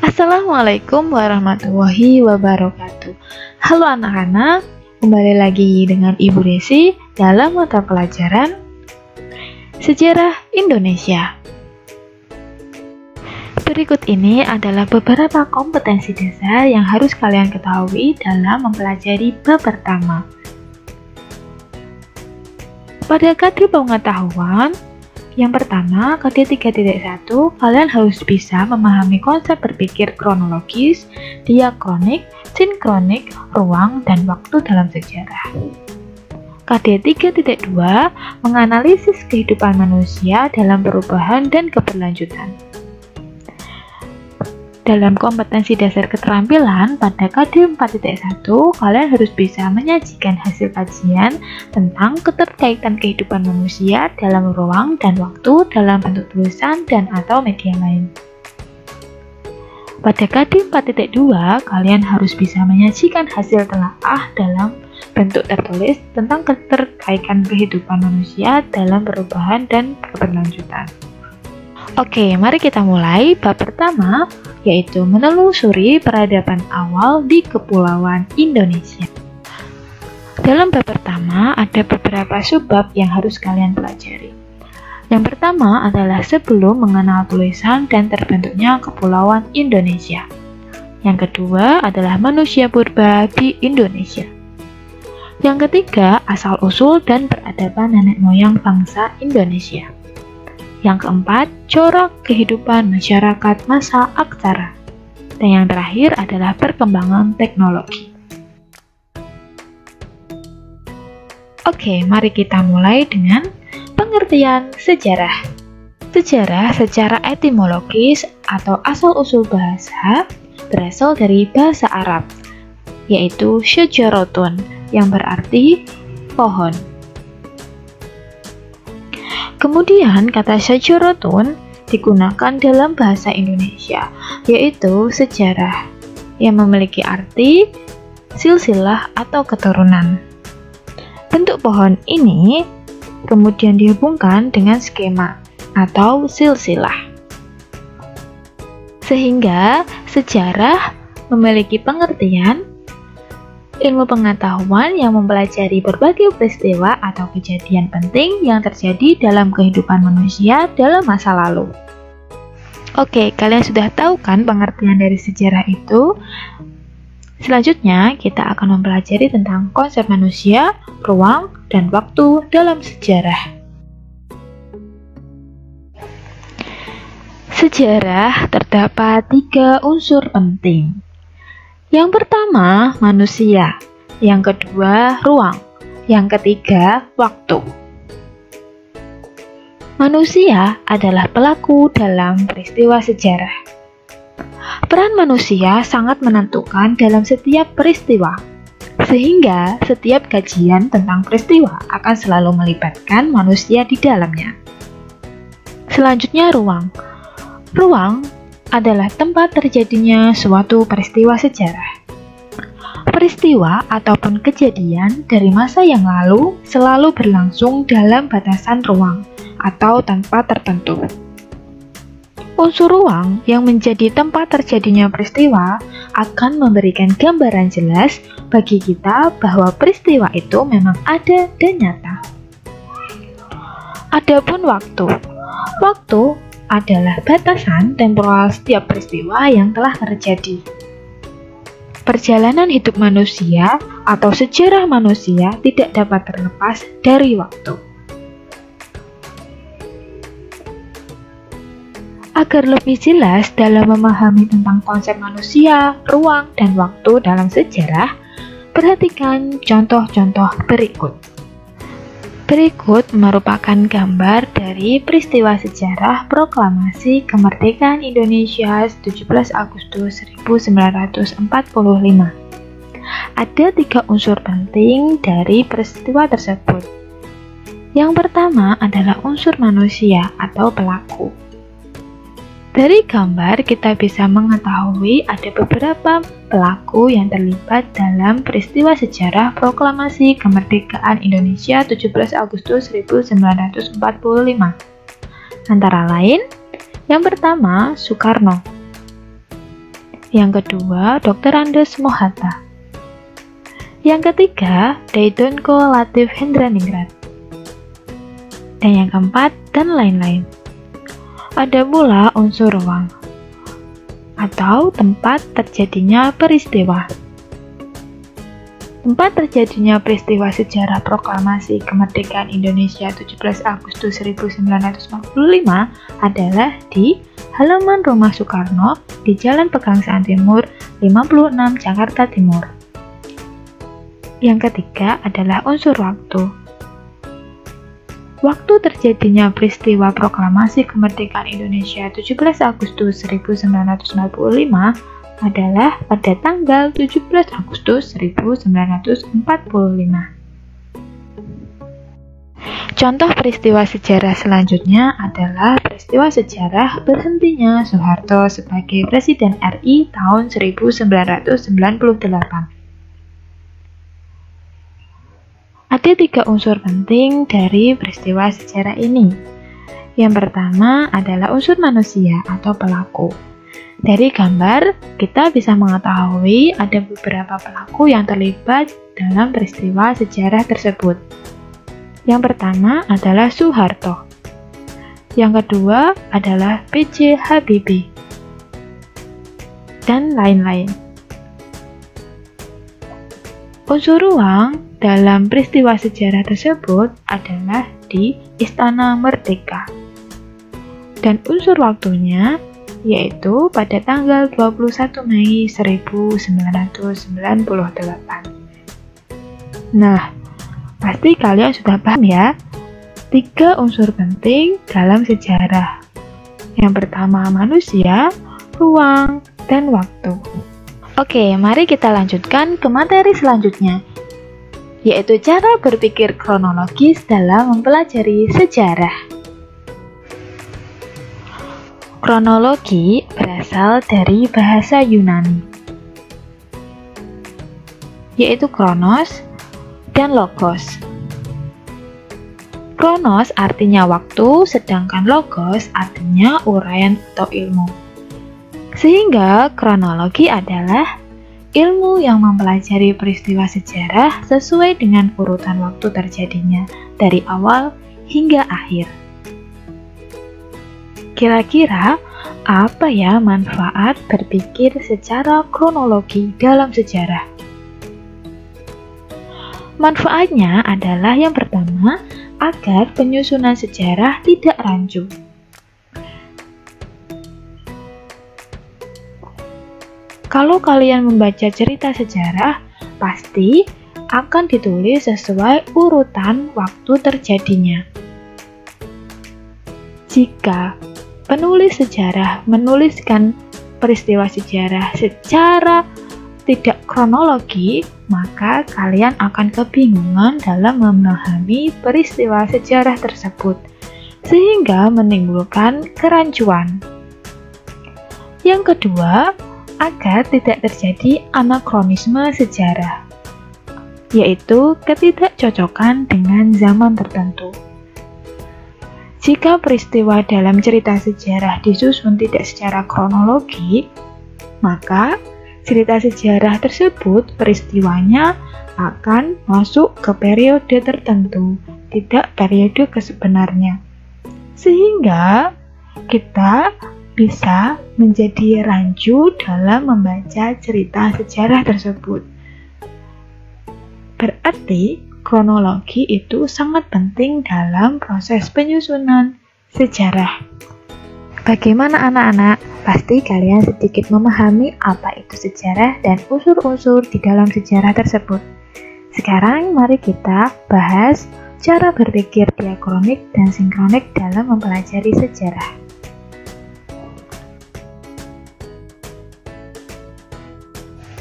Assalamualaikum warahmatullahi wabarakatuh. Halo anak-anak, kembali lagi dengan Ibu Desi dalam mata pelajaran Sejarah Indonesia. Berikut ini adalah beberapa kompetensi dasar yang harus kalian ketahui dalam mempelajari bab pertama. Pada KD pengetahuan, yang pertama, KD 3.1, kalian harus bisa memahami konsep berpikir kronologis, diakronik, sinkronik, ruang, dan waktu dalam sejarah. KD 3.2, menganalisis kehidupan manusia dalam perubahan dan keberlanjutan. Dalam kompetensi dasar keterampilan, pada KD 4.1, kalian harus bisa menyajikan hasil kajian tentang keterkaitan kehidupan manusia dalam ruang dan waktu dalam bentuk tulisan dan atau media lain. Pada KD 4.2, kalian harus bisa menyajikan hasil telaah dalam bentuk tertulis tentang keterkaitan kehidupan manusia dalam perubahan dan keberlanjutan. Oke, mari kita mulai bab pertama, yaitu menelusuri peradaban awal di Kepulauan Indonesia. Dalam bab pertama, ada beberapa subbab yang harus kalian pelajari. Yang pertama adalah sebelum mengenal tulisan dan terbentuknya Kepulauan Indonesia. Yang kedua adalah manusia purba di Indonesia. Yang ketiga, asal-usul dan peradaban nenek moyang bangsa Indonesia. Yang keempat, corak kehidupan masyarakat masa aksara. Dan yang terakhir adalah perkembangan teknologi. Oke, mari kita mulai dengan pengertian sejarah. Sejarah secara etimologis atau asal-usul bahasa berasal dari bahasa Arab, yaitu syajaratun, yang berarti pohon. Kemudian kata syajaratun digunakan dalam bahasa Indonesia, yaitu sejarah, yang memiliki arti silsilah atau keturunan. Bentuk pohon ini kemudian dihubungkan dengan skema atau silsilah. Sehingga sejarah memiliki pengertian ilmu pengetahuan yang mempelajari berbagai peristiwa atau kejadian penting yang terjadi dalam kehidupan manusia dalam masa lalu. Oke, kalian sudah tahu kan pengertian dari sejarah itu? Selanjutnya, kita akan mempelajari tentang konsep manusia, ruang, dan waktu dalam sejarah. Sejarah terdapat 3 unsur penting. Yang pertama, manusia. Yang kedua, ruang. Yang ketiga, waktu. Manusia adalah pelaku dalam peristiwa sejarah. Peran manusia sangat menentukan dalam setiap peristiwa, sehingga setiap kajian tentang peristiwa akan selalu melibatkan manusia di dalamnya. Selanjutnya, ruang. Ruang adalah tempat terjadinya suatu peristiwa sejarah. Peristiwa ataupun kejadian dari masa yang lalu selalu berlangsung dalam batasan ruang atau tanpa tertentu. Unsur ruang yang menjadi tempat terjadinya peristiwa akan memberikan gambaran jelas bagi kita bahwa peristiwa itu memang ada dan nyata. Adapun waktu. Waktu adalah batasan temporal setiap peristiwa yang telah terjadi. Perjalanan hidup manusia atau sejarah manusia tidak dapat terlepas dari waktu. Agar lebih jelas dalam memahami tentang konsep manusia, ruang, dan waktu dalam sejarah, perhatikan contoh-contoh berikut. Berikut merupakan gambar dari peristiwa sejarah Proklamasi Kemerdekaan Indonesia 17 Agustus 1945. Ada 3 unsur penting dari peristiwa tersebut. Yang pertama adalah unsur manusia atau pelaku. Dari gambar kita bisa mengetahui ada beberapa pelaku yang terlibat dalam peristiwa sejarah proklamasi kemerdekaan Indonesia 17 Agustus 1945. Antara lain, yang pertama Soekarno, yang kedua Dr. Andes Mohatta, yang ketiga Daidonko Latif Hendraningrat, dan yang keempat dan lain-lain. Ada pula unsur ruang atau tempat terjadinya peristiwa. Tempat terjadinya peristiwa sejarah proklamasi kemerdekaan Indonesia 17 Agustus 1945 adalah di halaman rumah Soekarno di Jalan Pegangsaan Timur 56 Jakarta Timur. Yang ketiga adalah unsur waktu. Waktu terjadinya peristiwa proklamasi kemerdekaan Indonesia 17 Agustus 1945 adalah pada tanggal 17 Agustus 1945. Contoh peristiwa sejarah selanjutnya adalah peristiwa sejarah berhentinya Soeharto sebagai Presiden RI tahun 1998. Ada 3 unsur penting dari peristiwa sejarah ini. Yang pertama adalah unsur manusia atau pelaku. Dari gambar, kita bisa mengetahui ada beberapa pelaku yang terlibat dalam peristiwa sejarah tersebut. Yang pertama adalah Soeharto. Yang kedua adalah B.J. Habibie. Dan lain-lain. Unsur ruang dalam peristiwa sejarah tersebut adalah di Istana Merdeka. Dan unsur waktunya yaitu pada tanggal 21 Mei 1998. Nah, pasti kalian sudah paham ya, 3 unsur penting dalam sejarah. Yang pertama manusia, ruang, dan waktu. Oke, mari kita lanjutkan ke materi selanjutnya, yaitu cara berpikir kronologis dalam mempelajari sejarah. Kronologi berasal dari bahasa Yunani, yaitu kronos dan logos. Kronos artinya waktu, sedangkan logos artinya uraian atau ilmu. Sehingga kronologi adalah ilmu yang mempelajari peristiwa sejarah sesuai dengan urutan waktu terjadinya dari awal hingga akhir. Kira-kira apa ya manfaat berpikir secara kronologi dalam sejarah? Manfaatnya adalah yang pertama, agar penyusunan sejarah tidak rancu. Kalau kalian membaca cerita sejarah, pasti akan ditulis sesuai urutan waktu terjadinya. Jika penulis sejarah menuliskan peristiwa sejarah secara tidak kronologi, maka kalian akan kebingungan dalam memahami peristiwa sejarah tersebut, sehingga menimbulkan kerancuan. Yang kedua, agar tidak terjadi anakronisme sejarah, yaitu ketidakcocokan dengan zaman tertentu. Jika peristiwa dalam cerita sejarah disusun tidak secara kronologi, maka cerita sejarah tersebut peristiwanya akan masuk ke periode tertentu, tidak periode kesebenarnya. Sehingga kita bisa menjadi rancu dalam membaca cerita sejarah tersebut. Berarti kronologi itu sangat penting dalam proses penyusunan sejarah. Bagaimana anak-anak? Pasti kalian sedikit memahami apa itu sejarah dan unsur-unsur di dalam sejarah tersebut. Sekarang mari kita bahas cara berpikir diakronik dan sinkronik dalam mempelajari sejarah.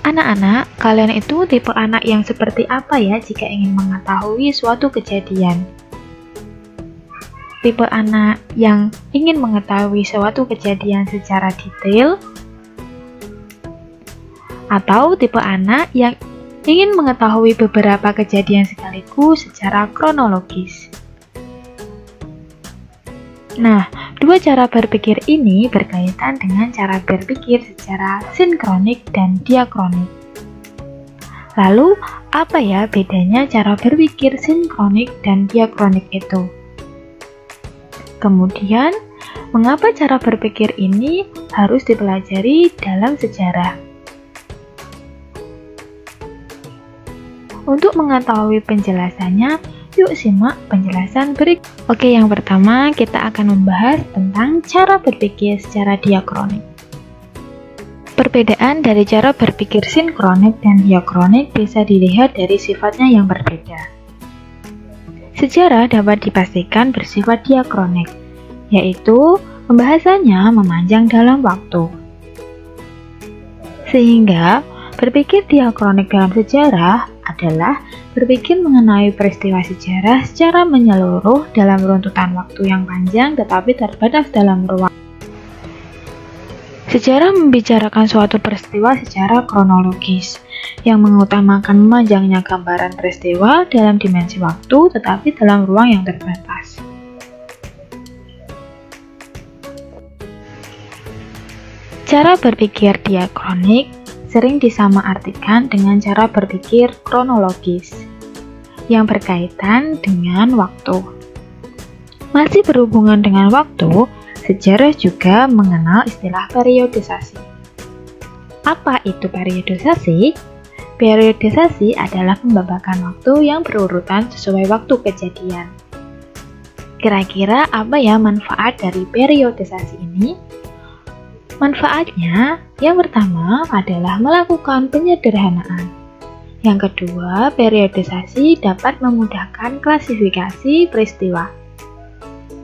Anak-anak, kalian itu tipe anak yang seperti apa ya jika ingin mengetahui suatu kejadian? tipe anak yang ingin mengetahui suatu kejadian secara detail, atau tipe anak yang ingin mengetahui beberapa kejadian sekaligus secara kronologis. Nah, dua cara berpikir ini berkaitan dengan cara berpikir secara sinkronik dan diakronik. Lalu, apa ya bedanya cara berpikir sinkronik dan diakronik itu? Kemudian, mengapa cara berpikir ini harus dipelajari dalam sejarah? Untuk mengetahui penjelasannya, yuk simak penjelasan berikut. Oke, yang pertama kita akan membahas tentang cara berpikir secara diakronik. Perbedaan dari cara berpikir sinkronik dan diakronik bisa dilihat dari sifatnya yang berbeda. Sejarah dapat dipastikan bersifat diakronik, yaitu pembahasannya memanjang dalam waktu. Sehingga, berpikir diakronik dalam sejarah adalah berpikir mengenai peristiwa sejarah secara menyeluruh dalam runtutan waktu yang panjang tetapi terbatas dalam ruang. Sejarah membicarakan suatu peristiwa secara kronologis, yang mengutamakan memanjangnya gambaran peristiwa dalam dimensi waktu tetapi dalam ruang yang terbatas. Cara berpikir diakronik sering disamaartikan dengan cara berpikir kronologis, yang berkaitan dengan waktu. Masih berhubungan dengan waktu, sejarah juga mengenal istilah periodisasi. Apa itu periodisasi? Periodisasi adalah pembabakan waktu yang berurutan sesuai waktu kejadian. Kira-kira apa ya manfaat dari periodisasi ini? Manfaatnya, yang pertama adalah melakukan penyederhanaan. Yang kedua, periodisasi dapat memudahkan klasifikasi peristiwa.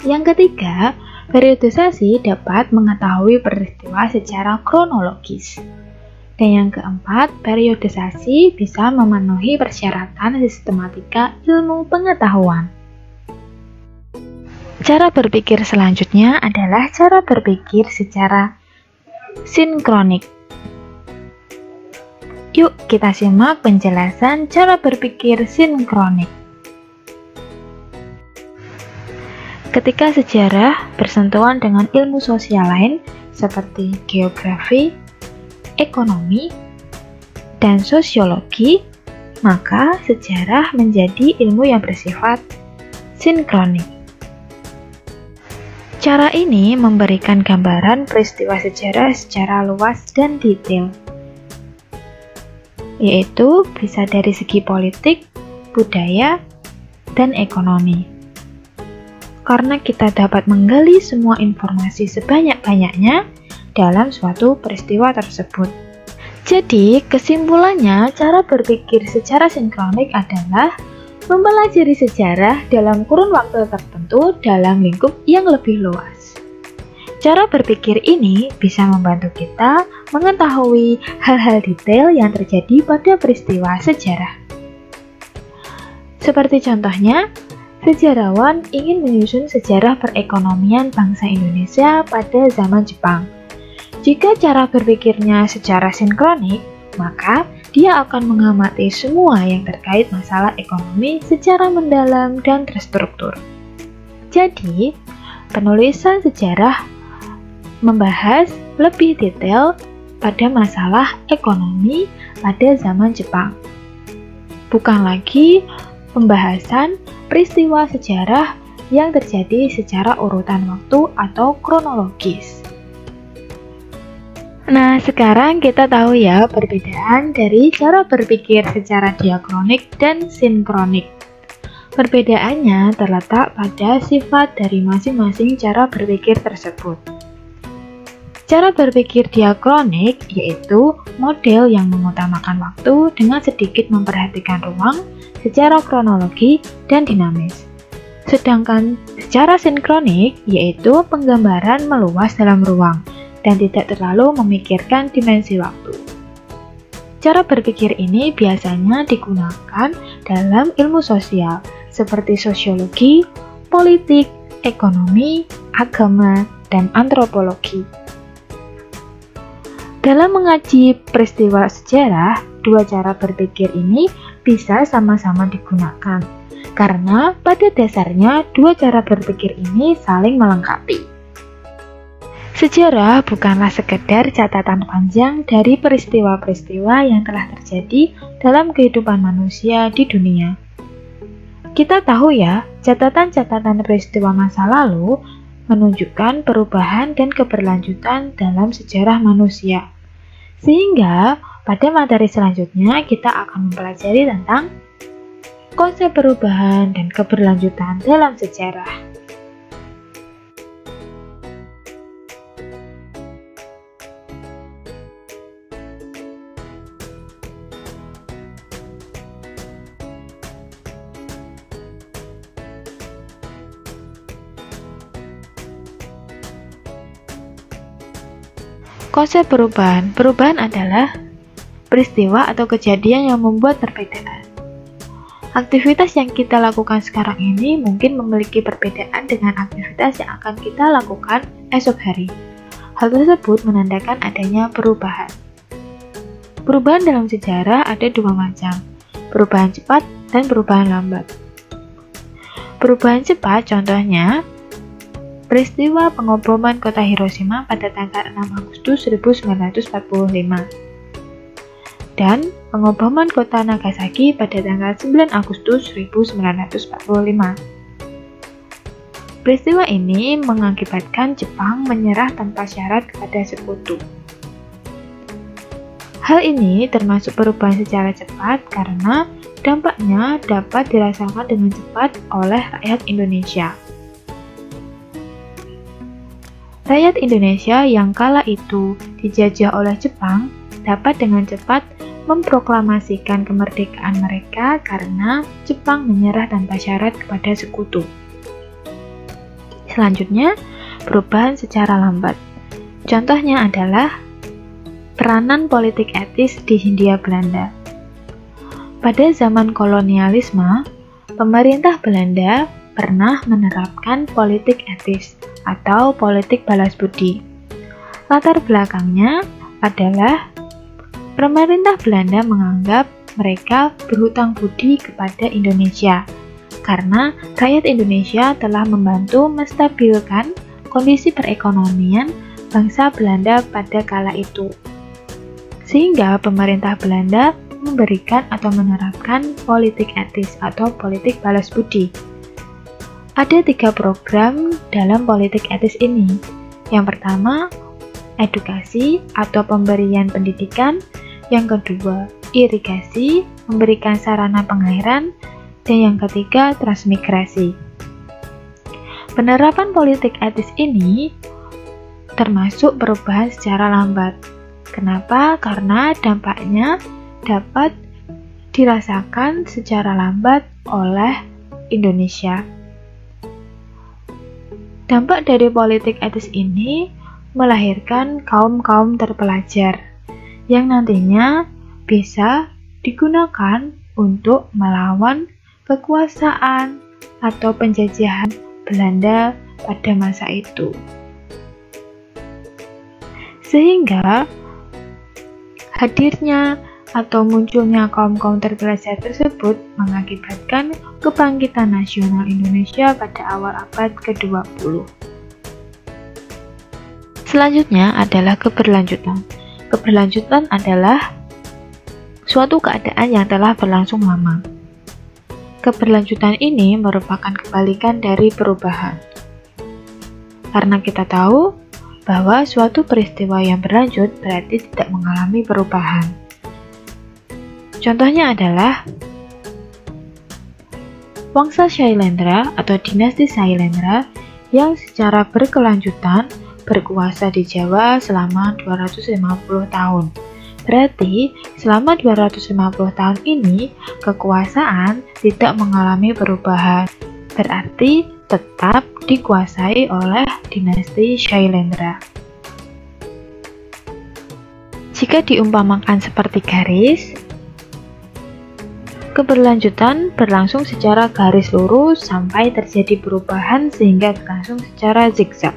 Yang ketiga, periodisasi dapat mengetahui peristiwa secara kronologis. Dan yang keempat, periodisasi bisa memenuhi persyaratan sistematika ilmu pengetahuan. Cara berpikir selanjutnya adalah cara berpikir secara sinkronik. Yuk kita simak penjelasan cara berpikir sinkronik. Ketika sejarah bersentuhan dengan ilmu sosial lain seperti geografi, ekonomi, dan sosiologi, maka sejarah menjadi ilmu yang bersifat sinkronik. Cara ini memberikan gambaran peristiwa sejarah secara luas dan detail, yaitu bisa dari segi politik, budaya, dan ekonomi. Karena kita dapat menggali semua informasi sebanyak-banyaknya dalam suatu peristiwa tersebut. Jadi, kesimpulannya, cara berpikir secara sinkronik adalah mempelajari sejarah dalam kurun waktu tertentu dalam lingkup yang lebih luas. Cara berpikir ini bisa membantu kita mengetahui hal-hal detail yang terjadi pada peristiwa sejarah. Seperti contohnya, sejarawan ingin menyusun sejarah perekonomian bangsa Indonesia pada zaman Jepang. Jika cara berpikirnya secara sinkronik, maka dia akan mengamati semua yang terkait masalah ekonomi secara mendalam dan terstruktur. Jadi, penulisan sejarah membahas lebih detail pada masalah ekonomi pada zaman Jepang. Bukan lagi pembahasan peristiwa sejarah yang terjadi secara urutan waktu atau kronologis. Nah, sekarang kita tahu ya perbedaan dari cara berpikir secara diakronik dan sinkronik. Perbedaannya terletak pada sifat dari masing-masing cara berpikir tersebut. Cara berpikir diakronik yaitu model yang mengutamakan waktu dengan sedikit memperhatikan ruang secara kronologi dan dinamis. Sedangkan secara sinkronik yaitu penggambaran meluas dalam ruang dan tidak terlalu memikirkan dimensi waktu. Cara berpikir ini biasanya digunakan dalam ilmu sosial seperti sosiologi, politik, ekonomi, agama, dan antropologi. Dalam mengaji peristiwa sejarah, dua cara berpikir ini bisa sama-sama digunakan, karena pada dasarnya dua cara berpikir ini saling melengkapi. Sejarah bukanlah sekedar catatan panjang dari peristiwa-peristiwa yang telah terjadi dalam kehidupan manusia di dunia. Kita tahu ya, catatan-catatan peristiwa masa lalu menunjukkan perubahan dan keberlanjutan dalam sejarah manusia. Sehingga pada materi selanjutnya kita akan mempelajari tentang konsep perubahan dan keberlanjutan dalam sejarah. Konsep perubahan. Perubahan adalah peristiwa atau kejadian yang membuat perbedaan. Aktivitas yang kita lakukan sekarang ini mungkin memiliki perbedaan dengan aktivitas yang akan kita lakukan esok hari. Hal tersebut menandakan adanya perubahan. Perubahan dalam sejarah ada dua macam, perubahan cepat dan perubahan lambat. Perubahan cepat contohnya peristiwa pengoboman kota Hiroshima pada tanggal 6 Agustus 1945 dan pengoboman kota Nagasaki pada tanggal 9 Agustus 1945. Peristiwa ini mengakibatkan Jepang menyerah tanpa syarat kepada sekutu. Hal ini termasuk perubahan secara cepat karena dampaknya dapat dirasakan dengan cepat oleh rakyat Indonesia. Rakyat Indonesia yang kala itu dijajah oleh Jepang dapat dengan cepat memproklamasikan kemerdekaan mereka karena Jepang menyerah tanpa syarat kepada sekutu. Selanjutnya, perubahan secara lambat. Contohnya adalah peranan politik etis di Hindia Belanda. Pada zaman kolonialisme, pemerintah Belanda pernah menerapkan politik etis atau politik balas budi. Latar belakangnya adalah pemerintah Belanda menganggap mereka berhutang budi kepada Indonesia karena rakyat Indonesia telah membantu menstabilkan kondisi perekonomian bangsa Belanda pada kala itu. Sehingga pemerintah Belanda memberikan atau menerapkan politik etis atau politik balas budi. Ada 3 program dalam politik etis ini. Yang pertama, edukasi atau pemberian pendidikan. Yang kedua, irigasi, memberikan sarana pengairan. Dan yang ketiga, transmigrasi. Penerapan politik etis ini termasuk perubahan secara lambat. Kenapa? Karena dampaknya dapat dirasakan secara lambat oleh Indonesia. Dampak dari politik etis ini melahirkan kaum-kaum terpelajar yang nantinya bisa digunakan untuk melawan kekuasaan atau penjajahan Belanda pada masa itu. Sehingga hadirnya atau munculnya kaum-kaum terpelajar tersebut mengakibatkan kebangkitan nasional Indonesia pada awal abad ke-20. Selanjutnya adalah keberlanjutan. Keberlanjutan adalah suatu keadaan yang telah berlangsung lama. Keberlanjutan ini merupakan kebalikan dari perubahan. Karena kita tahu bahwa suatu peristiwa yang berlanjut berarti tidak mengalami perubahan. Contohnya adalah Wangsa Shailendra atau dinasti Shailendra yang secara berkelanjutan berkuasa di Jawa selama 250 tahun. Berarti selama 250 tahun ini kekuasaan tidak mengalami perubahan. Berarti tetap dikuasai oleh dinasti Shailendra. Jika diumpamakan seperti garis, Keberlanjutan berlangsung secara garis lurus sampai terjadi perubahan sehingga berlangsung secara zigzag.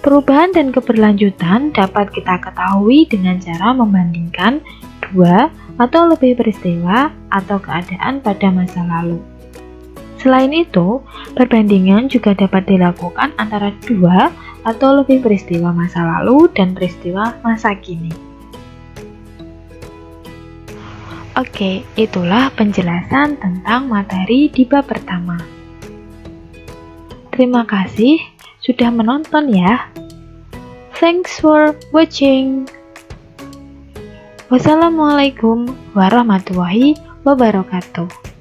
Perubahan dan keberlanjutan dapat kita ketahui dengan cara membandingkan dua atau lebih peristiwa atau keadaan pada masa lalu. Selain itu, perbandingan juga dapat dilakukan antara dua atau lebih peristiwa masa lalu dan peristiwa masa kini. Oke, itulah penjelasan tentang materi di bab pertama. Terima kasih sudah menonton ya. Thanks for watching. Wassalamualaikum warahmatullahi wabarakatuh.